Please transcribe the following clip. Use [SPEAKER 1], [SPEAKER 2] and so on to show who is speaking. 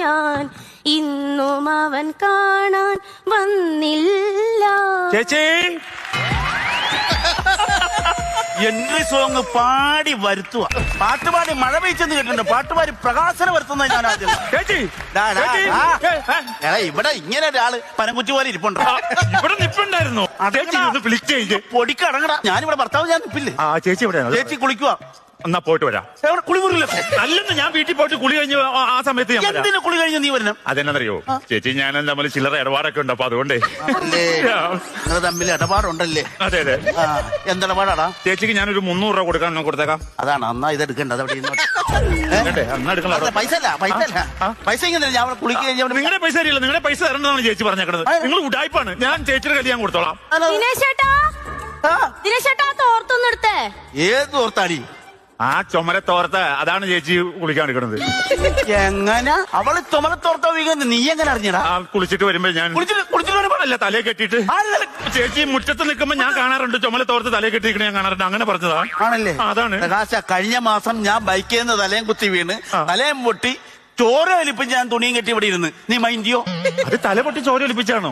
[SPEAKER 1] ഞാൻ ഇന്നും അവൻ കാണാൻ വന്നില്ല.
[SPEAKER 2] ചേച്ചി
[SPEAKER 3] എൻട്രി സോങ് പാടി വരുത്തുക. പാട്ടുപാടി മഴ പെയ്ച്ചെന്ന് കേട്ടിട്ടുണ്ട്. പാട്ടുപാടി പ്രകാശന വരുത്തുന്നത് ഞാൻ ആദ്യം.
[SPEAKER 2] ചേച്ചി
[SPEAKER 3] എടാ ഇവിടെ ഇങ്ങനെ ഒരാള് പനംകുറ്റി പോലെ ഇരിപ്പുണ്ട്.
[SPEAKER 2] ഇവിടെ നിപ്പുണ്ടായിരുന്നു. ചേച്ചി ഒന്ന് വിളിച്ചേ.
[SPEAKER 3] പൊടിക്കടങ്ങടാ. ഞാനിവിടെ ഭർത്താവ് ഞാൻ നിപ്പില്ലേ.
[SPEAKER 2] ആ ചേച്ചി എവിടെയാണ്?
[SPEAKER 3] ചേച്ചി കുളിക്കുക.
[SPEAKER 2] എന്നാ പോയിട്ട് വരാം.
[SPEAKER 3] കുളിമുറിയില്ല.
[SPEAKER 2] അല്ലെന്ന് ഞാൻ വീട്ടിൽ പോയിട്ട് കുളി കഴിഞ്ഞ് ആ സമയത്ത് ഞാൻ വരാം.
[SPEAKER 3] എന്തിനു കുളി കഴിഞ്ഞ് നീ വരണം?
[SPEAKER 2] അതെന്നറിയോ ചേച്ചി, ഞാൻ തമ്മിൽ ചില്ലറ ഇടപാടൊക്കെ ഉണ്ട്. അപ്പൊ അതുകൊണ്ടേ
[SPEAKER 3] നിങ്ങൾ തമ്മിൽ ഇടപാടുണ്ടല്ലേ?
[SPEAKER 2] അതെ അതെ.
[SPEAKER 3] എന്തിടപാടാടാ?
[SPEAKER 2] ചേച്ചിക്ക് ഞാനൊരു 300 രൂപ കൊടുക്കാൻ കൊടുത്തേക്കാം.
[SPEAKER 3] അതാണ് അന്നാ ഇത് എടുക്കേണ്ടത്. അവിടെ
[SPEAKER 2] അന്ന് എടുക്കണം.
[SPEAKER 3] പൈസ പൈസ ഇങ്ങനെ ഞാൻ അവിടെ കുളിക്ക് കഴിഞ്ഞ
[SPEAKER 2] നിങ്ങളുടെ പൈസ അറിയില്ല. നിങ്ങളുടെ പൈസ തരേണ്ടതാണ് ചേച്ചി പറഞ്ഞേക്കണത്. നിങ്ങൾ ഉടായ്പാണ്. ഞാൻ ചേച്ചിയുടെ കല്യാണം കൊടുത്തോളാം.
[SPEAKER 1] ദിനേശേട്ടാ, ദിനേശേട്ടാ തോർത്തൊന്നും എടുത്തേ.
[SPEAKER 3] ഏത് ഓർത്താടി?
[SPEAKER 2] ആ ചുമലത്തോർത്ത് അതാണ് ചേച്ചി കുളിക്കാൻ എടുക്കണത്.
[SPEAKER 3] എങ്ങനെ അവള് ചുമലത്തോർത്ത വീഴുന്നത് നീ എങ്ങനെ അറിഞ്ഞടാ?
[SPEAKER 2] ആ കുളിച്ചിട്ട് വരുമ്പോ ഞാൻ
[SPEAKER 3] കുളിച്ചിട്ട്
[SPEAKER 2] അല്ല തലയെ കെട്ടിയിട്ട് ചേച്ചി മുറ്റത്ത് നിൽക്കുമ്പോ ഞാൻ കാണാറുണ്ട്. ചുമലത്തോർത്ത് തലയെ കെട്ടിയിരിക്കണ ഞാൻ കാണാറുണ്ട്. അങ്ങനെ പറഞ്ഞതാ.
[SPEAKER 3] ആണല്ലേ?
[SPEAKER 2] അതാണ്.
[SPEAKER 3] പ്രകാശ, കഴിഞ്ഞ മാസം ഞാൻ ബൈക്കിൽ നിന്ന് തലയും കുത്തി വീണ് തലയും പൊട്ടി ചോര വലിപ്പം ഞാൻ തുണിയും കെട്ടി ഇവിടെ ഇരുന്ന് നീ മൈൻഡിയോ?
[SPEAKER 2] അത് തല പൊട്ടി ചോര ഒലിപ്പിച്ചാണോ?